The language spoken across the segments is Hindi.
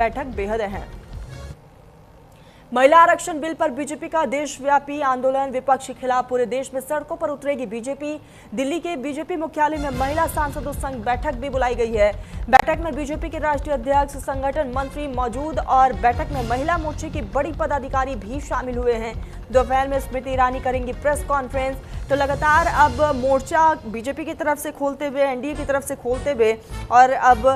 बैठक बेहद अहम। महिला आरक्षण बिल पर बीजेपी का देशव्यापी आंदोलन, विपक्ष के खिलाफ पूरे देश में सड़कों पर उतरेगी बीजेपी। दिल्ली के बीजेपी मुख्यालय में महिला सांसदों संघ बैठक भी बुलाई गई है। बैठक में बीजेपी के राष्ट्रीय अध्यक्ष, संगठन मंत्री मौजूद और बैठक में महिला मोर्चे की बड़ी पदाधिकारी भी शामिल हुए हैं। दोपहर में स्मृति ईरानी करेंगी प्रेस कॉन्फ्रेंस। तो लगातार अब मोर्चा बीजेपी की तरफ से खोलते हुए, एनडीए की तरफ से खोलते हुए और अब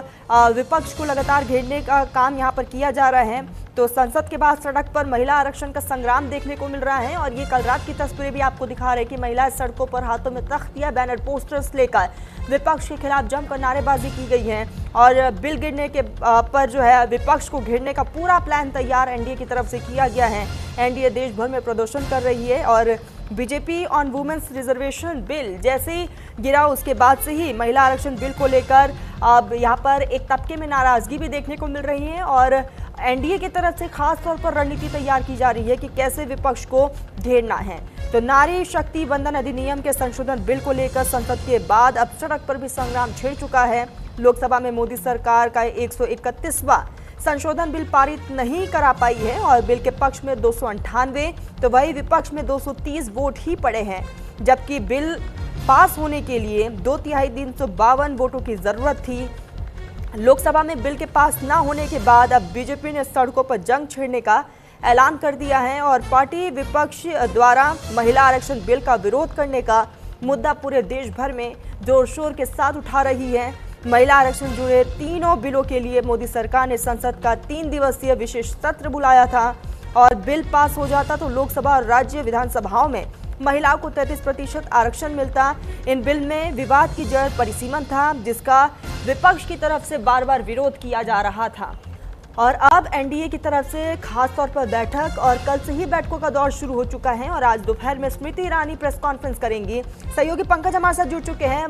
विपक्ष को लगातार घेरने का काम यहां पर किया जा रहा है। तो संसद के बाद सड़क पर महिला आरक्षण का संग्राम देखने को मिल रहा है और ये कल रात की तस्वीरें भी आपको दिखा रहे हैं कि महिला सड़कों पर हाथों में तख्तियां, बैनर, पोस्टर्स लेकर विपक्ष के खिलाफ जमकर नारेबाजी की गई है। और बिल गिरने के पर जो है विपक्ष को घेरने का पूरा प्लान तैयार एनडीए की तरफ से किया गया है। एनडीए देश भर में प्रदर्शन कर रही है और BJP on women's reservation bill जैसे ही गिरा उसके बाद से ही महिला आरक्षण बिल को लेकर अब यहाँ पर एक तबके में नाराजगी भी देखने को मिल रही है और एनडीए की तरफ से खास तौर पर रणनीति तैयार की जा रही है कि कैसे विपक्ष को घेरना है। तो नारी शक्ति वंदन अधिनियम के संशोधन बिल को लेकर संसद के बाद अब सड़क पर भी संग्राम छिड़ चुका है। लोकसभा में मोदी सरकार का 131वां संशोधन बिल पारित नहीं करा पाई है और बिल के पक्ष में 298 तो वही विपक्ष में 230 वोट ही पड़े हैं, जबकि बिल पास होने के लिए 2/3 352 वोटों की जरूरत थी। लोकसभा में बिल के पास न होने के बाद अब बीजेपी ने सड़कों पर जंग छेड़ने का ऐलान कर दिया है और पार्टी विपक्ष द्वारा महिला आरक्षण बिल का विरोध करने का मुद्दा पूरे देश भर में जोर शोर के साथ उठा रही है। महिला आरक्षण जुड़े तीनों बिलों के लिए मोदी सरकार ने संसद का 3 दिवसीय विशेष सत्र बुलाया था और बिल पास हो जाता तो लोकसभा और राज्य विधानसभाओं में महिलाओं को 33% आरक्षण मिलता। इन बिल में विवाद की जड़ परिसीमन था, जिसका विपक्ष की तरफ से बार बार विरोध किया जा रहा था। और अब एनडीए की तरफ से खास तौर पर बैठक और कल से ही बैठकों का दौर शुरू हो चुका है और आज दोपहर में स्मृति ईरानी प्रेस कॉन्फ्रेंस करेंगी। सहयोगी पंकज हमारे साथ जुड़ चुके हैं।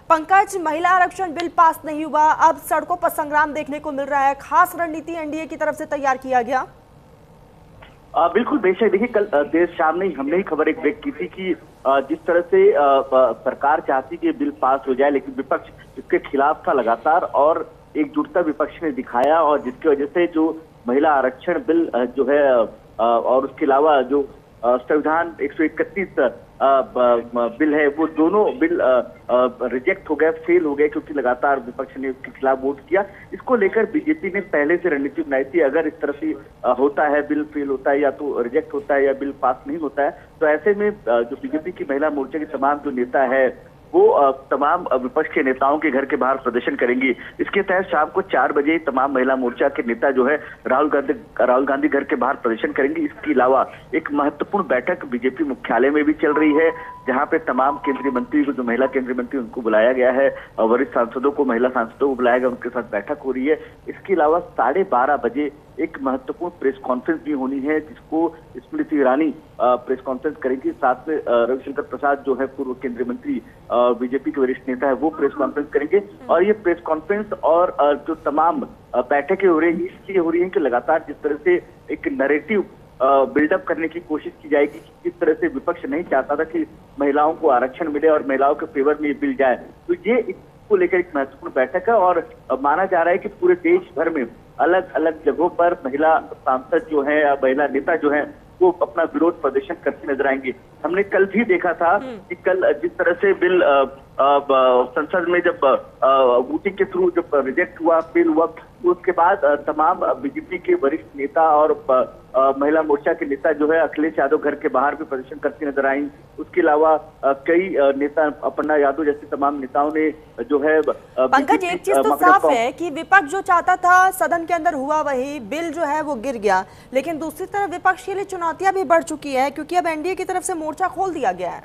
पंकज, महिला आरक्षण बिल पास नहीं हुआ, अब सड़कों पर संग्राम देखने को मिल रहा है, खास रणनीति एनडीए की तरफ से तैयार किया गया। बिल्कुल बेशक, देखिए कल देर शाम में हमने ही खबर एक ब्रेक की थी कि जिस तरह से सरकार चाहती कि बिल पास हो जाए, लेकिन विपक्ष इसके खिलाफ था लगातार और एकजुटता विपक्ष ने दिखाया और जिसकी वजह से जो महिला आरक्षण बिल जो है और उसके अलावा जो संविधान 131 बिल है, वो दोनों बिल रिजेक्ट हो गए, फेल हो गए, क्योंकि लगातार विपक्ष ने उसके खिलाफ वोट किया। इसको लेकर बीजेपी ने पहले से रणनीति बनाई थी, अगर इस तरह से होता है, बिल फेल होता है या तो रिजेक्ट होता है या बिल पास नहीं होता है, तो ऐसे में जो बीजेपी की महिला मोर्चा के तमाम जो नेता है वो तमाम विपक्ष के नेताओं के घर के बाहर प्रदर्शन करेंगी। इसके तहत शाम को 4 बजे तमाम महिला मोर्चा के नेता जो है राहुल गांधी घर के बाहर प्रदर्शन करेंगे। इसके अलावा एक महत्वपूर्ण बैठक बीजेपी मुख्यालय में भी चल रही है, जहां पे तमाम केंद्रीय मंत्री को, जो महिला केंद्रीय मंत्री उनको बुलाया गया है, वरिष्ठ सांसदों को, महिला सांसदों को बुलाया गया, उनके साथ बैठक हो रही है। इसके अलावा 12:30 बजे एक महत्वपूर्ण प्रेस कॉन्फ्रेंस भी होनी है, जिसको स्मृति ईरानी प्रेस कॉन्फ्रेंस करेगी। साथ में रविशंकर प्रसाद जो है पूर्व केंद्रीय मंत्री, बीजेपी के वरिष्ठ नेता है, वो प्रेस कॉन्फ्रेंस करेंगे। और ये प्रेस कॉन्फ्रेंस और जो तमाम बैठकें हो रही है, इसलिए हो रही है कि लगातार जिस तरह से एक नैरेटिव बिल्डअप करने की कोशिश की जाएगी कि किस तरह से विपक्ष नहीं चाहता था कि महिलाओं को आरक्षण मिले और महिलाओं के फेवर में ये बिल जाए, तो ये इसको लेकर एक महत्वपूर्ण बैठक है। और माना जा रहा है कि पूरे देश भर में अलग अलग जगहों पर महिला सांसद जो है या महिला नेता जो है वो अपना विरोध प्रदर्शन करते नजर आएंगे। हमने कल भी देखा था कि कल जिस तरह से बिल संसद में जब वोटिंग के थ्रू जब रिजेक्ट हुआ, बिल हुआ, उसके बाद तमाम बीजेपी के वरिष्ठ नेता और महिला मोर्चा के नेता जो है अखिलेश यादव घर के बाहर भी प्रदर्शन करते नजर आए। उसके अलावा कई नेता, अपर्णा यादव जैसे तमाम नेताओं ने जो है। पंकज, एक चीज तो साफ है कि विपक्ष जो चाहता था सदन के अंदर हुआ वही, बिल जो है वो गिर गया, लेकिन दूसरी तरफ विपक्ष के लिए चुनौतियां भी बढ़ चुकी है क्योंकि अब एनडीए की तरफ से मोर्चा खोल दिया गया है।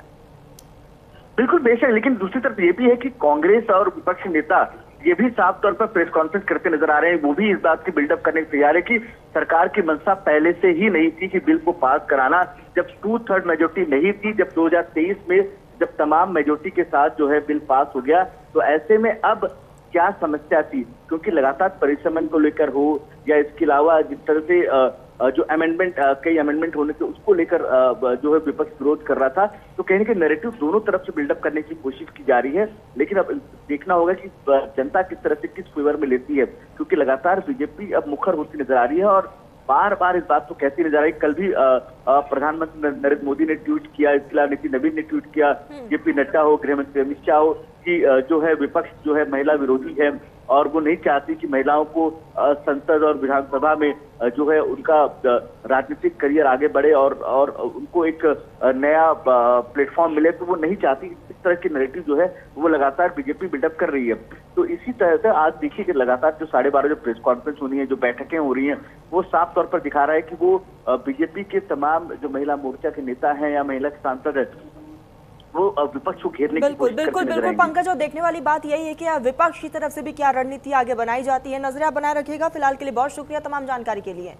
बिल्कुल बेशक, लेकिन दूसरी तरफ ये भी है कि कांग्रेस और विपक्षी नेता ये भी साफ तौर पर प्रेस कॉन्फ्रेंस करते नजर आ रहे हैं। वो भी इस बात की बिल्डअप करने को तैयार है कि सरकार की मंशा पहले से ही नहीं थी कि बिल को पास कराना, जब 2/3 मेजोरिटी नहीं थी, जब 2023 में जब तमाम मेजोरिटी के साथ जो है बिल पास हो गया, तो ऐसे में अब क्या समस्या थी, क्योंकि लगातार परिसमन को लेकर हो या इसके अलावा जिस तरह से जो अमेंडमेंट कई अमेंडमेंट होने से उसको लेकर जो है विपक्ष विरोध कर रहा था। तो कहीं ना कहीं नैरेटिव दोनों तरफ से बिल्डअप करने की कोशिश की जा रही है, लेकिन अब देखना होगा कि जनता किस तरह से किस फेवर में लेती है, क्योंकि लगातार बीजेपी अब मुखर होती नजर आ रही है और बार बार इस बात को कहती नजर आई। कल भी प्रधानमंत्री नरेंद्र मोदी ने ट्वीट किया, इसके अलावा नितिन नवीन ने ट्वीट किया, जेपी नड्डा हो, गृह मंत्री अमित शाह हो, कि जो है विपक्ष जो है महिला विरोधी है और वो नहीं चाहती कि महिलाओं को संसद और विधानसभा में जो है उनका राजनीतिक करियर आगे बढ़े और उनको एक नया प्लेटफॉर्म मिले। तो वो नहीं चाहती, इस तरह की नैरेटिव जो है वो लगातार बीजेपी बिल्डअप कर रही है। तो इसी तरह से आज देखिए कि लगातार जो 12:30 जो प्रेस कॉन्फ्रेंस होनी है, जो बैठकें हो रही हैं, वो साफ तौर पर दिखा रहा है कि वो बीजेपी के तमाम जो महिला मोर्चा के नेता हैं या महिला सांसद है वो विपक्ष को घेरने की कोशिश करते नजर बिल्कुल आएंगे। पंकज, और देखने वाली बात यही है कि विपक्ष की तरफ से भी क्या रणनीति आगे बनाई जाती है, नजर आप बनाए रखिएगा। फिलहाल के लिए बहुत शुक्रिया तमाम जानकारी के लिए।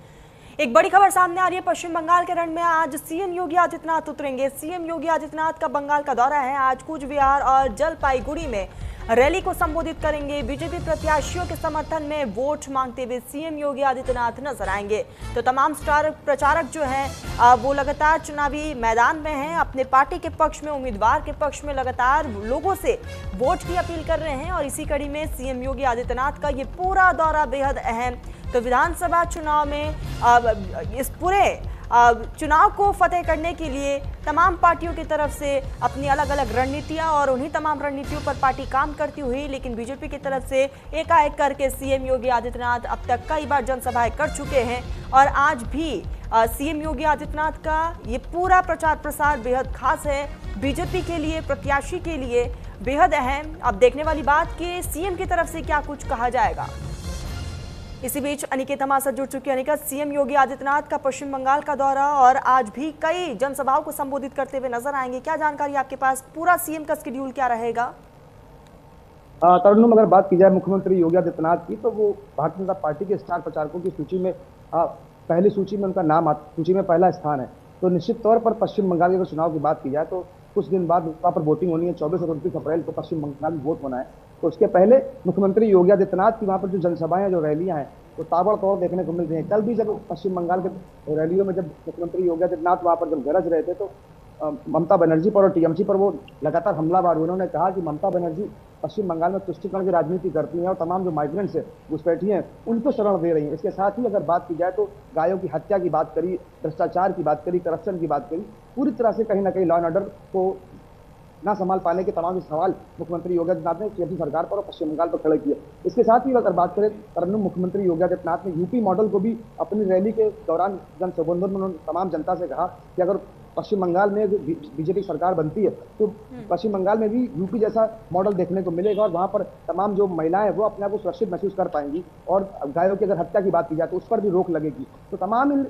एक बड़ी खबर सामने आ रही है, पश्चिम बंगाल के रण में आज सीएम योगी आदित्यनाथ उतरेंगे। सीएम योगी आदित्यनाथ का बंगाल का दौरा है। आज कूच बिहार और जलपाईगुड़ी में रैली को संबोधित करेंगे। बीजेपी प्रत्याशियों के समर्थन में वोट मांगते हुए सीएम योगी आदित्यनाथ नजर आएंगे। तो तमाम स्टार प्रचारक जो हैं वो लगातार चुनावी मैदान में हैं, अपने पार्टी के पक्ष में, उम्मीदवार के पक्ष में लगातार लोगों से वोट की अपील कर रहे हैं। और इसी कड़ी में सीएम योगी आदित्यनाथ का ये पूरा दौरा बेहद अहम। तो विधानसभा चुनाव में इस पूरे चुनाव को फतेह करने के लिए तमाम पार्टियों की तरफ से अपनी अलग अलग रणनीतियां और उन्हीं तमाम रणनीतियों पर पार्टी काम करती हुई, लेकिन बीजेपी की तरफ से एकाएक करके सीएम योगी आदित्यनाथ अब तक कई बार जनसभाएं कर चुके हैं। और आज भी सीएम योगी आदित्यनाथ का ये पूरा प्रचार प्रसार बेहद खास है, बीजेपी के लिए, प्रत्याशी के लिए बेहद अहम। अब देखने वाली बात कि सीएम की तरफ से क्या कुछ कहा जाएगा। इसी बीच अनिकेत हमारे साथ जुड़ चुकी है। अनिकेत, सीएम योगी आदित्यनाथ का पश्चिम बंगाल का दौरा और आज भी कई जनसभाओं को संबोधित करते हुए नजर आएंगे, क्या जानकारी आपके पास, पूरा सीएम का शेड्यूल क्या रहेगा? तरुण, अगर बात की जाए मुख्यमंत्री योगी आदित्यनाथ की, तो वो भारतीय जनता पार्टी के स्टार प्रचारकों की सूची में पहली सूची में उनका नाम सूची में पहला स्थान है। तो निश्चित तौर पर पश्चिम बंगाल के चुनाव की बात की जाए तो कुछ दिन बाद वहाँ पर वोटिंग होनी है। 24 और 29 अप्रैल को पश्चिम बंगाल में वोट होना है। तो उसके पहले मुख्यमंत्री योगी आदित्यनाथ की वहाँ पर जो जनसभाएं, जो रैलियां हैं, तो ताबड़तोड़ देखने को मिल रही हैं। कल भी जब पश्चिम बंगाल के रैलियों में जब मुख्यमंत्री योगी आदित्यनाथ वहाँ पर जब गरज रहे थे तो ममता बनर्जी पर और टीएमसी पर वो लगातार हमलावर। उन्होंने कहा कि ममता बनर्जी पश्चिम बंगाल में तुष्टीकरण की राजनीति करती हैं और तमाम जो माइग्रेंट्स है घुसपैठी हैं उनको शरण दे रही हैं। इसके साथ ही अगर बात की जाए तो गायों की हत्या की बात करी, भ्रष्टाचार की बात करी, करप्शन की बात करी, पूरी तरह से कहीं ना कहीं लॉ एंड ऑर्डर को ना संभाल पाने के तमाम सवाल मुख्यमंत्री योगी आदित्यनाथ ने केंद्र सरकार पर और पश्चिम बंगाल पर खड़े किए। इसके साथ ही अगर बात करें तरन्नुम, मुख्यमंत्री योगी आदित्यनाथ ने यूपी मॉडल को भी अपनी रैली के दौरान जन संबोधन में उन्होंने तमाम जनता से कहा कि अगर पश्चिम बंगाल में बीजेपी सरकार बनती है तो पश्चिम बंगाल में भी यूपी जैसा मॉडल देखने को मिलेगा और वहाँ पर तमाम जो महिलाएं वो अपने आप को सुरक्षित महसूस कर पाएंगी और गायों की अगर हत्या की बात की जाए तो उस पर भी रोक लगेगी। तो तमाम इन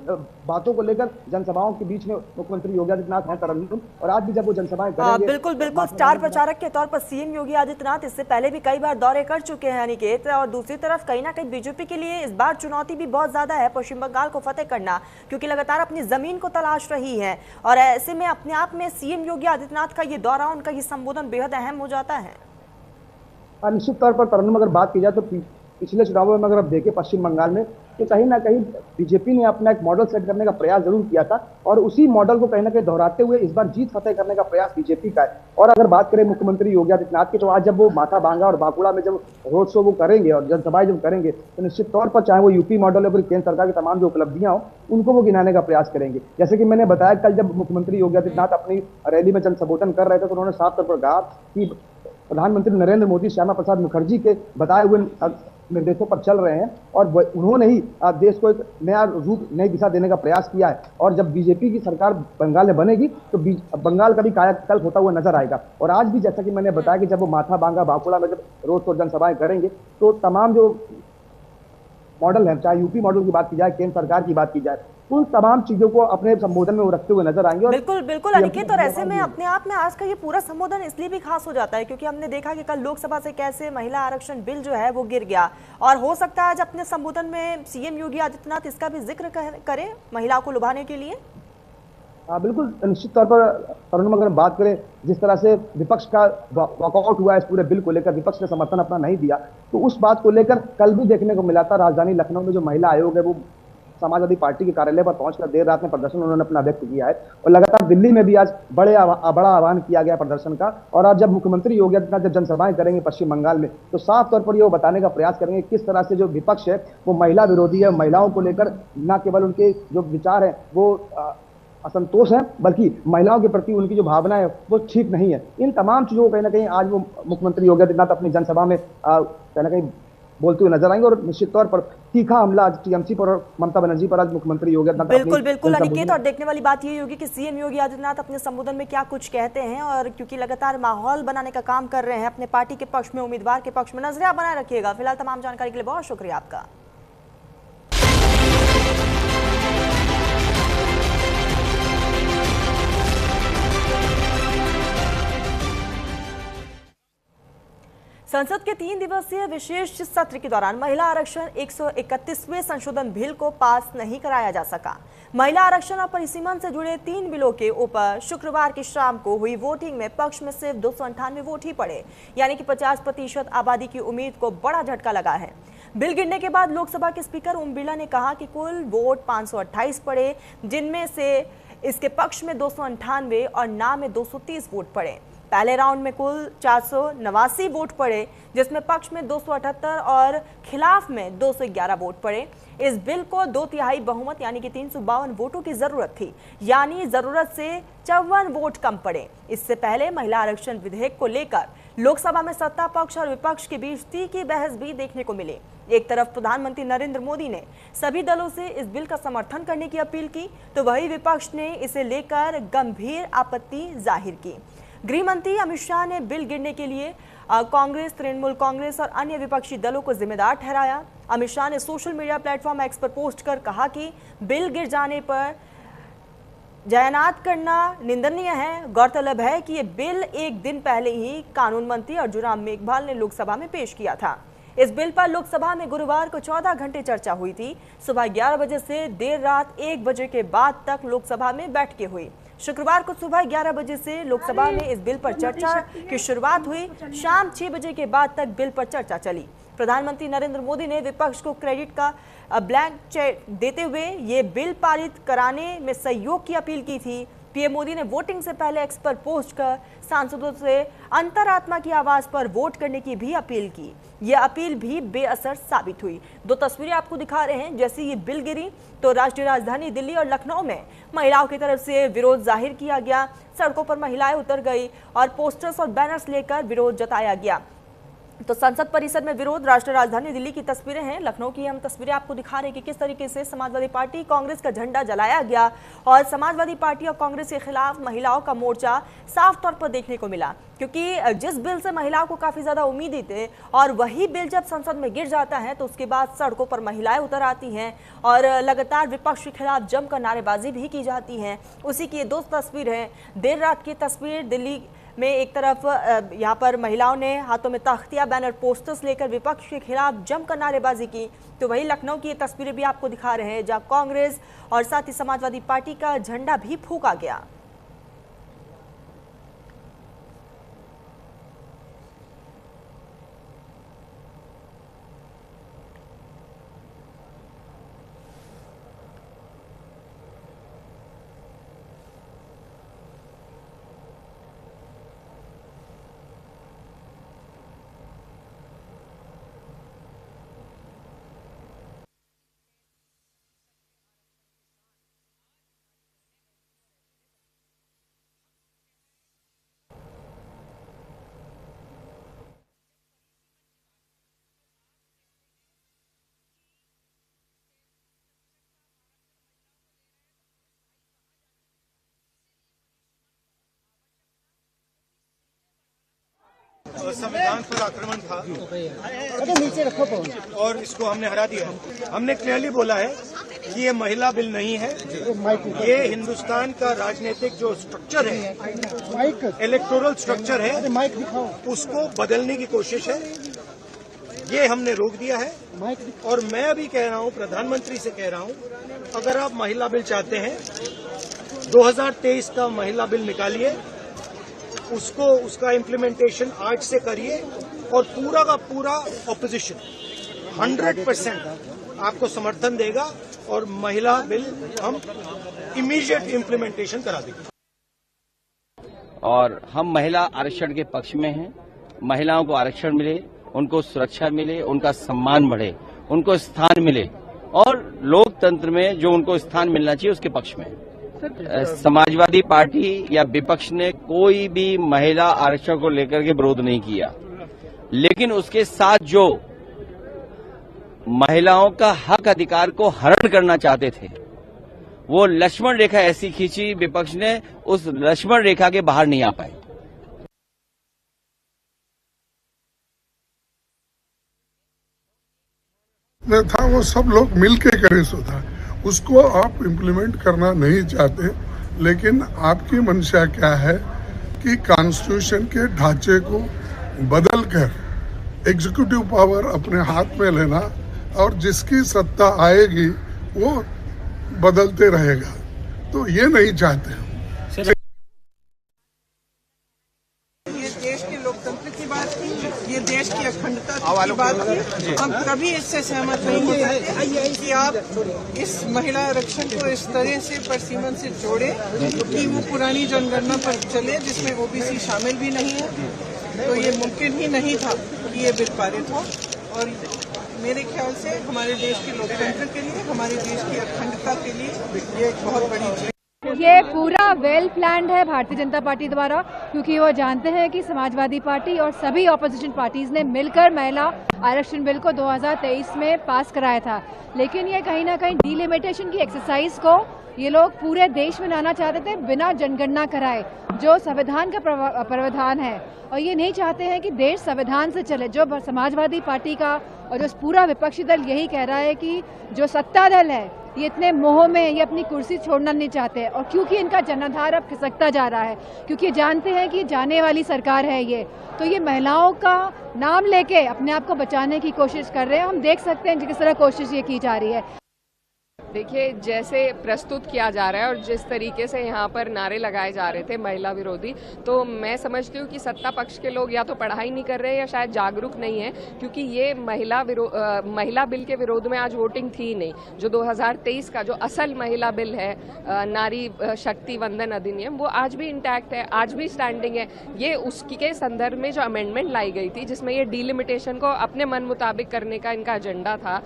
बातों को लेकर जनसभाओं के बीच में मुख्यमंत्री योगी आदित्यनाथ हैं तरन्नुम, और आज भी जब वो जनसभाएं करेंगे। बिल्कुल बिल्कुल, स्टार प्रचारक के तौर पर सीएम योगी आदित्यनाथ इससे पहले भी कई बार दौरे कर चुके हैं अनिकेत। और दूसरी तरफ कहीं ना कहीं बीजेपी के लिए इस बार चुनौती भी बहुत ज्यादा है पश्चिम बंगाल को फतेह करना, क्योंकि लगातार अपनी जमीन को तलाश रही है। और ऐसे में अपने आप में सीएम योगी आदित्यनाथ का ये दौरा, उनका ये संबोधन बेहद अहम हो जाता है। निश्चित तौर पर तरन्नुम, अगर बात की जाए तो पिछले चुनावों में अगर आप देखें पश्चिम बंगाल में तो कहीं ना कहीं बीजेपी ने अपना एक मॉडल सेट करने का प्रयास जरूर किया था और उसी मॉडल को कहीं ना कहीं दोहराते हुए इस बार जीत फतेह करने का प्रयास बीजेपी का है। और अगर बात करें मुख्यमंत्री योगी आदित्यनाथ की, तो आज जब वो माथा बांगा और बांकुड़ा में जब रोड शो वो करेंगे और जनसभाएं जब करेंगे तो निश्चित तौर पर चाहे वो यूपी मॉडल या फिर केंद्र सरकार की तमाम जो उपलब्धियां हो उनको वो गिनाने का प्रयास करेंगे। जैसे कि मैंने बताया, कल जब मुख्यमंत्री योगी आदित्यनाथ अपनी रैली में जन संबोधन कर रहे थे तो उन्होंने साफ तौर पर कहा कि प्रधानमंत्री नरेंद्र मोदी श्यामा प्रसाद मुखर्जी के बताए हुए निर्देशों पर चल रहे हैं और उन्होंने ही देश को एक नया रूप, नई दिशा देने का प्रयास किया है। और जब बीजेपी की सरकार बंगाल में बनेगी तो बंगाल का भी कायाकल्प होता हुआ नजर आएगा। और आज भी जैसा कि मैंने बताया कि जब वो माथा बांगा बांकुड़ा में जब रोड शो जनसभाएं करेंगे तो तमाम जो मॉडल है, चाहे यूपी मॉडल की बात की जाए, केंद्र सरकार की बात की जाए, उन तमाम चीजों को अपने संबोधन में वो रखते हुए नजर आएंगे। बिल्कुल बिल्कुल अनिकेत, और ऐसे में अपने आप में आज का ये पूरा संबोधन इसलिए भी खास हो जाता है क्योंकि हमने देखा कि कल लोकसभा से कैसे महिला आरक्षण बिल जो है वो गिर गया, और हो सकता है आज अपने संबोधन में सीएम योगी आदित्यनाथ इसका भी जिक्र करें महिलाओं को लुभाने के लिए। बिल्कुल, निश्चित तौर पर तरुण, अगर बात करें जिस तरह से विपक्ष का वॉकआउट हुआ इस पूरे बिल को लेकर, विपक्ष ने समर्थन अपना नहीं दिया, तो उस बात को लेकर कल भी देखने को मिला था राजधानी लखनऊ में जो महिला आयोग है वो समाजवादी पार्टी के कार्यालय पर पहुंचकर देर रात में प्रदर्शन उन्होंने अपना व्यक्त किया है। और लगातार दिल्ली में भी आज बड़ा आह्वान किया गया प्रदर्शन का। और आज जब मुख्यमंत्री योगी आदित्यनाथ जब जनसभाएं करेंगे पश्चिम बंगाल में, तो साफ तौर पर ये बताने का प्रयास करेंगे किस तरह से जो विपक्ष है वो महिला विरोधी है, महिलाओं को लेकर न केवल उनके जो विचार है वो असंतोष है, बल्कि महिलाओं के प्रति उनकी जो भावना है वो ठीक नहीं है। इन तमाम चीजों को कहीं ना कहीं आज वो मुख्यमंत्री योगी आदित्यनाथ अपनी जनसभा में कहीं ना कहीं बोलते हुए नजर आएंगे। और निश्चित तौर पर तीखा हमला आज टीएमसी पर और ममता बनर्जी पर आज मुख्यमंत्री योगी आदित्यनाथ बिल्कुल अनिकेत, और देखने वाली बात ये होगी कि सीएम योगी आदित्यनाथ अपने संबोधन में क्या कुछ कहते हैं। और क्योंकि लगातार माहौल बनाने का काम कर रहे हैं अपने पार्टी के पक्ष में, उम्मीदवार के पक्ष में, नजरिया बनाए रखिएगा। फिलहाल तमाम जानकारी के लिए बहुत शुक्रिया आपका। संसद के 3 दिवसीय विशेष सत्र के दौरान महिला आरक्षण 131वें संशोधन बिल को पास नहीं कराया जा सका। महिला आरक्षण और परिसीमन से जुड़े 3 बिलों के ऊपर शुक्रवार की शाम को हुई वोटिंग में पक्ष में सिर्फ 298 वोट ही पड़े, यानी कि 50% आबादी की उम्मीद को बड़ा झटका लगा है। बिल गिरने के बाद लोकसभा के स्पीकर ओम बिरला ने कहा कि कुल वोट 528 पड़े, जिनमें से इसके पक्ष में 298 और ना में 230 वोट पड़े। पहले राउंड में कुल 489 वोट पड़े, जिसमें पक्ष में 278 और खिलाफ में 211 वोट पड़े। इस बिल को 2/3 बहुमत यानी कि 352 वोटों की जरूरत थी, यानी जरूरत से 54 वोट कम पड़े। इससे पहले महिला आरक्षण विधेयक को लेकर लोकसभा में सत्ता पक्ष और विपक्ष के बीच तीखी बहस भी देखने को मिली। एक तरफ प्रधानमंत्री नरेंद्र मोदी ने सभी दलों से इस बिल का समर्थन करने की अपील की, तो वहीं विपक्ष ने इसे लेकर गंभीर आपत्ति जाहिर की। गृह मंत्री अमित शाह ने बिल गिरने के लिए कांग्रेस, तृणमूल कांग्रेस और अन्य विपक्षी दलों को जिम्मेदार ठहराया। अमित शाह ने सोशल मीडिया प्लेटफॉर्म एक्स पर पोस्ट कर कहा कि बिल गिर जाने पर जयनाद करना निंदनीय है। गौरतलब है कि ये बिल एक दिन पहले ही कानून मंत्री अर्जुन मेघवाल ने लोकसभा में पेश किया था। इस बिल पर लोकसभा में गुरुवार को 14 घंटे चर्चा हुई थी। सुबह 11 बजे से देर रात 1 बजे के बाद तक लोकसभा में बैठकें हुई। शुक्रवार को सुबह 11 बजे से लोकसभा में इस बिल पर चर्चा की शुरुआत हुई। शाम 6 बजे के बाद तक बिल पर चर्चा चली। प्रधानमंत्री नरेंद्र मोदी ने विपक्ष को क्रेडिट का ब्लैंक चेक देते हुए ये बिल पारित कराने में सहयोग की अपील की थी। पीएम मोदी ने वोटिंग से पहले एक्स पर पोस्ट कर सांसदों से अंतरात्मा की आवाज पर वोट करने की भी अपील की। यह अपील भी बेअसर साबित हुई। 2 तस्वीरें आपको दिखा रहे हैं। जैसे ये बिल गिरी तो राष्ट्रीय राजधानी दिल्ली और लखनऊ में महिलाओं की तरफ से विरोध जाहिर किया गया। सड़कों पर महिलाएं उतर गई और पोस्टर्स और बैनर्स लेकर विरोध जताया गया। तो संसद परिसर में विरोध। राष्ट्रीय राजधानी दिल्ली की तस्वीरें हैं। लखनऊ की हम तस्वीरें आपको दिखा रहे हैं कि किस तरीके से समाजवादी पार्टी, कांग्रेस का झंडा जलाया गया और समाजवादी पार्टी और कांग्रेस के खिलाफ महिलाओं का मोर्चा साफ तौर पर देखने को मिला। क्योंकि जिस बिल से महिलाओं को काफी ज्यादा उम्मीदें थी और वही बिल जब संसद में गिर जाता है तो उसके बाद सड़कों पर महिलाएं उतर आती हैं और लगातार विपक्ष के खिलाफ जमकर नारेबाजी भी की जाती है। उसी की ये 2 तस्वीर है। देर रात की तस्वीर दिल्ली में एक तरफ यहाँ पर महिलाओं ने हाथों में तख्तियां, बैनर, पोस्टर्स लेकर विपक्ष के खिलाफ जमकर नारेबाजी की। तो वही लखनऊ की ये तस्वीरें भी आपको दिखा रहे हैं, जहां कांग्रेस और साथ ही समाजवादी पार्टी का झंडा भी फूंका गया। संविधान पर आक्रमण था और इसको हमने हरा दिया। हमने क्लियरली बोला है कि ये महिला बिल नहीं है, ये हिंदुस्तान का राजनीतिक जो स्ट्रक्चर है, इलेक्टोरल स्ट्रक्चर है, उसको बदलने की कोशिश है। ये हमने रोक दिया है। और मैं अभी कह रहा हूँ, प्रधानमंत्री से कह रहा हूँ, अगर आप महिला बिल चाहते हैं 2023 का महिला बिल निकालिए, उसको उसका इम्प्लीमेंटेशन आज से करिए और पूरा का पूरा ऑपोजिशन 100% आपको समर्थन देगा और महिला बिल हम इमीडिएट इम्प्लीमेंटेशन करा देंगे। और हम महिला आरक्षण के पक्ष में हैं। महिलाओं को आरक्षण मिले, उनको सुरक्षा मिले, उनका सम्मान बढ़े, उनको स्थान मिले और लोकतंत्र में जो उनको स्थान मिलना चाहिए उसके पक्ष में। समाजवादी पार्टी या विपक्ष ने कोई भी महिला आरक्षण को लेकर के विरोध नहीं किया, लेकिन उसके साथ जो महिलाओं का हक अधिकार को हरण करना चाहते थे, वो लक्ष्मण रेखा ऐसी खींची विपक्ष ने, उस लक्ष्मण रेखा के बाहर नहीं आ पाए। था वो सब लोग मिलके करे सो था, उसको आप इम्प्लीमेंट करना नहीं चाहते। लेकिन आपकी मंशा क्या है कि कॉन्स्टिट्यूशन के ढांचे को बदलकर एग्जीक्यूटिव पावर अपने हाथ में लेना और जिसकी सत्ता आएगी वो बदलते रहेगा, तो ये नहीं चाहते हम। ये देश के लोकतंत्र की बात थी, ये देश की अखंडता की बात थी। हम कभी इससे सहमत नहीं हो सकते कि आप इस महिला आरक्षण को इस तरह से परसीमन से जोड़े कि वो पुरानी जनगणना पर चले जिसमें ओबीसी शामिल भी नहीं है। तो ये मुमकिन ही नहीं था कि ये बिल पारित हो। और मेरे ख्याल से हमारे देश के लोकतंत्र के लिए, हमारे देश की अखंडता के लिए ये एक बहुत बड़ी चीज। ये पूरा वेल प्लान्ड है भारतीय जनता पार्टी द्वारा, क्योंकि वो जानते हैं कि समाजवादी पार्टी और सभी ऑपोजिशन पार्टीज ने मिलकर महिला आरक्षण बिल को 2023 में पास कराया था। लेकिन ये कहीं ना कहीं डिलिमिटेशन की एक्सरसाइज को ये लोग पूरे देश में लाना चाहते थे बिना जनगणना कराए, जो संविधान का प्रावधान है। और ये नहीं चाहते हैं कि देश संविधान से चले। जो समाजवादी पार्टी का और जो पूरा विपक्षी दल यही कह रहा है कि जो सत्ता दल है ये इतने मोह में ये अपनी कुर्सी छोड़ना नहीं चाहते। और क्योंकि इनका जनाधार अब खिसकता जा रहा है, क्योंकि जानते हैं कि जाने वाली सरकार है ये, तो ये महिलाओं का नाम लेके अपने आप को बचाने की कोशिश कर रहे हैं। हम देख सकते हैं किस तरह कोशिश ये की जा रही है। देखिए, जैसे प्रस्तुत किया जा रहा है और जिस तरीके से यहाँ पर नारे लगाए जा रहे थे महिला विरोधी, तो मैं समझती हूँ कि सत्ता पक्ष के लोग या तो पढ़ाई नहीं कर रहे हैं या शायद जागरूक नहीं है, क्योंकि ये महिला बिल के विरोध में आज वोटिंग थी नहीं। जो 2023 का जो असल महिला बिल है, नारी शक्ति वंदन अधिनियम, वो आज भी इंटैक्ट है, आज भी स्टैंडिंग है। ये उसके संदर्भ में जो अमेंडमेंट लाई गई थी जिसमें ये डिलिमिटेशन को अपने मन मुताबिक करने का इनका एजेंडा था,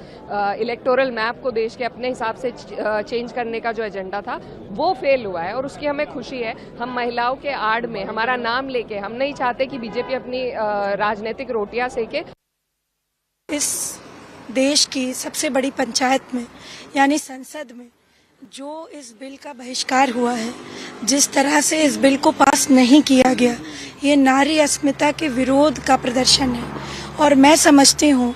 इलेक्टोरल मैप को देश के अपने हिसाब से चेंज करने का जो एजेंडा था वो फेल हुआ है और उसकी हमें खुशी है। हम महिलाओं के आड़ में हमारा नाम लेके हम नहीं चाहते कि बीजेपी अपनी राजनीतिक रोटियां सेके। इस देश की सबसे बड़ी पंचायत में यानी संसद में जो इस बिल का बहिष्कार हुआ है, जिस तरह से इस बिल को पास नहीं किया गया, ये नारी अस्मिता के विरोध का प्रदर्शन है। और मैं समझती हूँ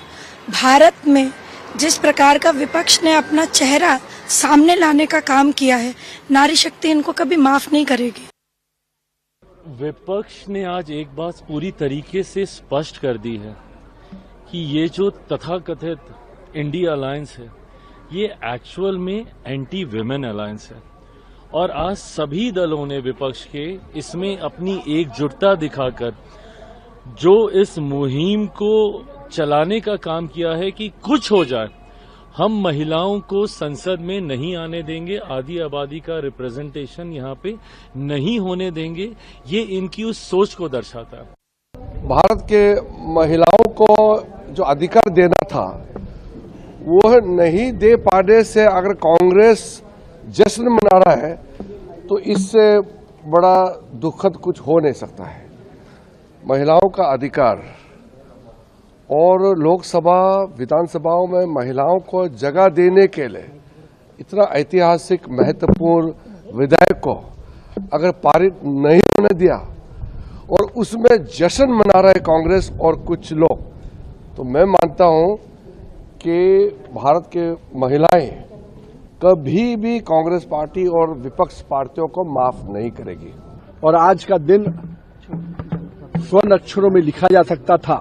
भारत में जिस प्रकार का विपक्ष ने अपना चेहरा सामने लाने का काम किया है, नारी शक्ति इनको कभी माफ नहीं करेगी। विपक्ष ने आज एक बात पूरी तरीके से स्पष्ट कर दी है कि ये जो तथाकथित इंडिया अलायंस है ये एक्चुअल में एंटी विमेन अलायंस है। और आज सभी दलों ने विपक्ष के इसमें अपनी एकजुटता दिखाकर जो इस मुहिम को चलाने का काम किया है कि कुछ हो जाए, हम महिलाओं को संसद में नहीं आने देंगे, आधी आबादी का रिप्रेजेंटेशन यहाँ पे नहीं होने देंगे। ये इनकी उस सोच को दर्शाता है। भारत के महिलाओं को जो अधिकार देना था वो नहीं दे पाने से अगर कांग्रेस जश्न मना रहा है तो इससे बड़ा दुखद कुछ हो नहीं सकता है। महिलाओं का अधिकार और लोकसभा विधानसभाओं में महिलाओं को जगह देने के लिए इतना ऐतिहासिक महत्वपूर्ण विधेयक को अगर पारित नहीं होने दिया और उसमें जश्न मना रहे कांग्रेस और कुछ लोग, तो मैं मानता हूं कि भारत के महिलाएं कभी भी कांग्रेस पार्टी और विपक्ष पार्टियों को माफ नहीं करेगी। और आज का दिन स्वर्ण अक्षरों में लिखा जा सकता था,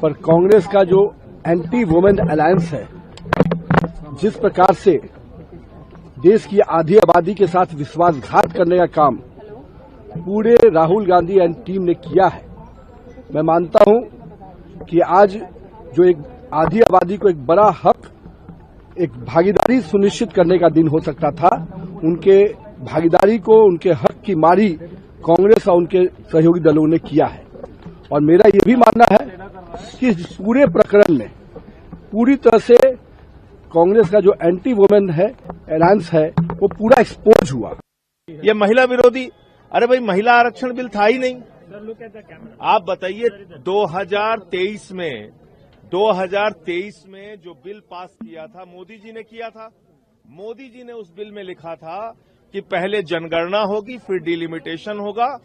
पर कांग्रेस का जो एंटी वुमेन अलायंस है, जिस प्रकार से देश की आधी आबादी के साथ विश्वासघात करने का काम पूरे राहुल गांधी एंड टीम ने किया है, मैं मानता हूं कि आज जो एक आधी आबादी को एक बड़ा हक, एक भागीदारी सुनिश्चित करने का दिन हो सकता था। उनके भागीदारी को, उनके हक की मारी कांग्रेस और उनके सहयोगी दलों ने किया है। और मेरा ये भी मानना है कि इस पूरे प्रकरण में पूरी तरह से कांग्रेस का जो एंटी वुमेन है अलायंस है वो पूरा एक्सपोज हुआ। ये महिला विरोधी, अरे भाई महिला आरक्षण बिल था ही नहीं। आप बताइए 2023 में जो बिल पास किया था मोदी जी ने किया था। मोदी जी ने उस बिल में लिखा था कि पहले जनगणना होगी, फिर डिलिमिटेशन होगा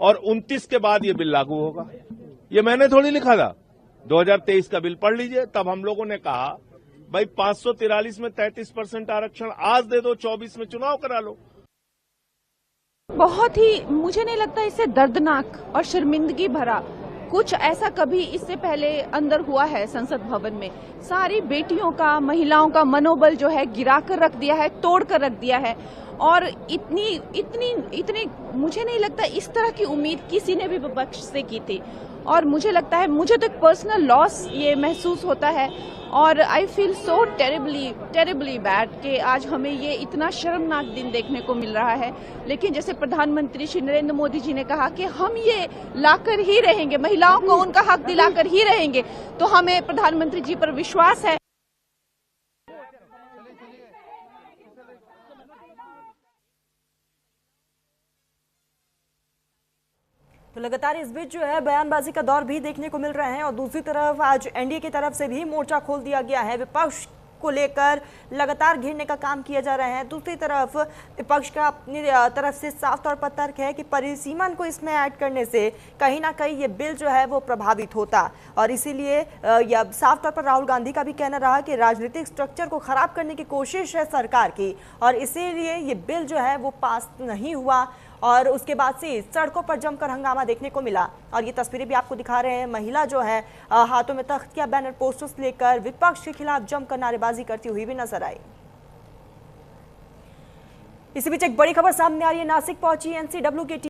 और 29 के बाद ये बिल लागू होगा। ये मैंने थोड़ी लिखा था। 2023 का बिल पढ़ लीजिए। तब हम लोगों ने कहा भाई 543 में 33% आरक्षण आज दे दो, 24 में चुनाव करा लो। बहुत ही, मुझे नहीं लगता इससे दर्दनाक और शर्मिंदगी भरा कुछ ऐसा कभी इससे पहले अंदर हुआ है संसद भवन में। सारी बेटियों का, महिलाओं का मनोबल जो है गिरा कर रख दिया है, तोड़ कर रख दिया है। और इतनी मुझे नहीं लगता इस तरह की उम्मीद किसी ने भी विपक्ष से की थी। और मुझे लगता है, मुझे तो एक पर्सनल लॉस ये महसूस होता है और I feel so terribly bad कि आज हमें ये इतना शर्मनाक दिन देखने को मिल रहा है। लेकिन जैसे प्रधानमंत्री श्री नरेंद्र मोदी जी ने कहा कि हम ये लाकर ही रहेंगे, महिलाओं को उनका हक दिलाकर ही रहेंगे, तो हमें प्रधानमंत्री जी पर विश्वास है। तो लगातार इस बीच जो है बयानबाजी का दौर भी देखने को मिल रहा है और दूसरी तरफ आज एनडीए की तरफ से भी मोर्चा खोल दिया गया है। विपक्ष को लेकर लगातार घेरने का काम किया जा रहा है। दूसरी तरफ विपक्ष का अपनी तरफ से साफ तौर पर तर्क है कि परिसीमन को इसमें ऐड करने से कहीं ना कहीं ये बिल जो है वो प्रभावित होता और इसीलिए यह साफ तौर पर राहुल गांधी का भी कहना रहा कि राजनीतिक स्ट्रक्चर को खराब करने की कोशिश है सरकार की और इसीलिए ये बिल जो है वो पास नहीं हुआ। और उसके बाद से सड़कों पर जमकर हंगामा देखने को मिला और ये तस्वीरें भी आपको दिखा रहे हैं। महिला जो है हाथों में तख्तियां, बैनर, पोस्टर्स लेकर विपक्ष के खिलाफ जमकर नारेबाजी करती हुई भी नजर आई। इसी बीच एक बड़ी खबर सामने आ रही है। नासिक पहुंची एनसीडब्ल्यू की टीम।